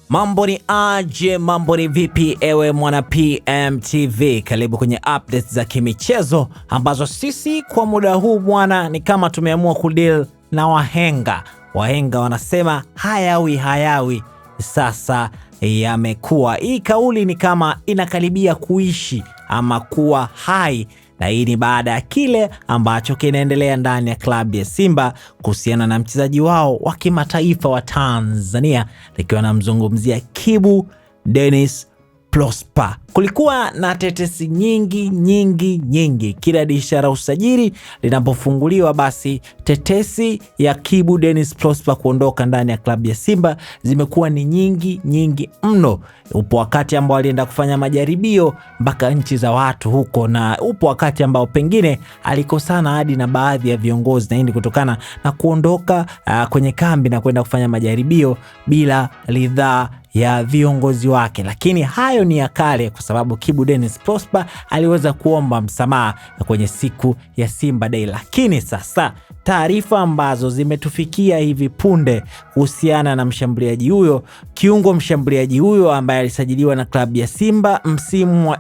Mambo ni aje, mambo ni vipi ewe mwana PMTV? Karibu kwenye updates za kimichezo ambazo sisi kwa muda huu bwana ni kama tumeamua kudeal na wahenga. Wahenga wanasema hayawi sasa yamekuwa. Hii kauli ni kama inakaribia kuishi ama kuwa hai, na hii ni baada ya kile ambacho kinaendelea ndani ya klabu ya Simba kuhusiana na mchezaji wao wa kimataifa wa Tanzania, likiwa namzungumzia Kibu Denis Prosper. Kulikuwa na tetesi nyingi kila dirisha la usajili linapofunguliwa, basi tetesi ya Kibu Denis Prosper kuondoka ndani ya klabu ya Simba zimekuwa ni nyingi mno. Upo wakati ambao alienda kufanya majaribio mpaka nchi za watu huko, na upo wakati ambao pengine alikosana hadi na baadhi ya viongozi, na hii kutokana na kuondoka kwenye kambi na kwenda kufanya majaribio bila ridhaa ya viongozi wake. Lakini hayo ni ya kale, kwa sababu Kibu Denis Prosper aliweza kuomba msamaha kwenye siku ya Simba Day. Lakini sasa taarifa ambazo zimetufikia hivi punde kuhusiana na mshambuliaji huyo, kiungo mshambuliaji huyo ambaye alisajiliwa na klabu ya Simba msimu wa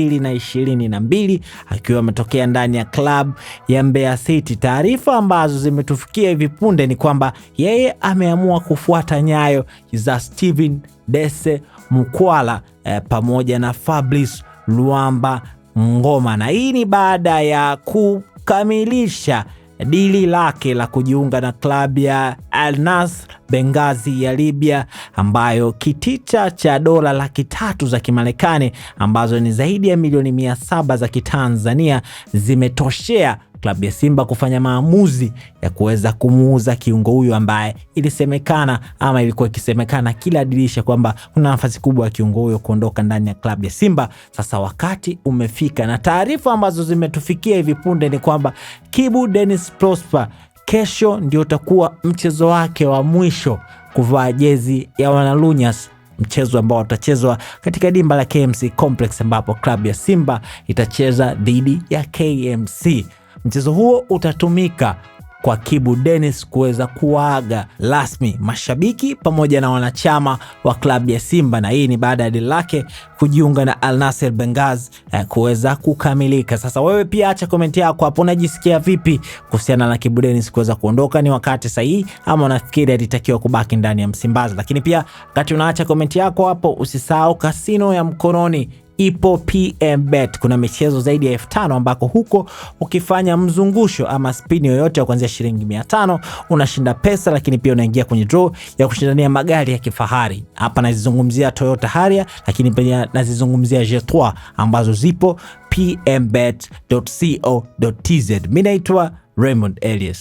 2021-2022 akiwa ametokea ndani ya klabu ya Mbeya City. Taarifa ambazo zimetufikia hivi punde ni kwamba yeye ameamua kufuata nyayo za Steven Dese Mukwala pamoja na Fabrice Luamba Ngoma, na hii ni baada ya kukamilisha dili lake la kujiunga na klabu ya Al Nassr Benghazi ya Libya, ambayo kitita cha dola 300,000 za Kimarekani ambazo ni zaidi ya milioni 700 za Kitanzania zimetoshea klabu ya Simba kufanya maamuzi ya kuweza kumuuza kiungo huyu ambaye ilisemekana ama ilikuwa ikisemekana kila dirisha kwamba kuna nafasi kubwa ya kiungo huyo kuondoka ndani ya klabu ya Simba. Sasa wakati umefika, na taarifa ambazo zimetufikia hivi punde ni kwamba Kibu Denis Prosper kesho ndio utakuwa mchezo wake wa mwisho kuvaa jezi ya Wanalunyas, mchezo ambao utachezwa katika dimba la KMC Complex ambapo klabu ya Simba itacheza dhidi ya KMC. Mchezo huo utatumika kwa Kibu Denis kuweza kuaga rasmi mashabiki pamoja na wanachama wa klabu ya Simba, na hii ni baada ya dili lake kujiunga na Al Nassr Benghazi kuweza kukamilika. Sasa wewe pia acha komenti yako hapo, unajisikia vipi kuhusiana na Kibu Denis kuweza kuondoka? Ni wakati sahihi ama unafikiri alitakiwa kubaki ndani ya Msimbazi? Lakini pia wakati unaacha komenti yako hapo, usisahau kasino ya mkononi ipo PMBet. Kuna michezo zaidi ya 5,000 ambako huko ukifanya mzungusho ama spin yoyote ya kuanzia shilingi 500 unashinda pesa, lakini pia unaingia kwenye draw ya kushindania magari ya kifahari. Hapa nazizungumzia Toyota Harrier, lakini pia nazizungumzia G3 ambazo zipo pmbet.co.tz. Mimi naitwa Raymond Elias.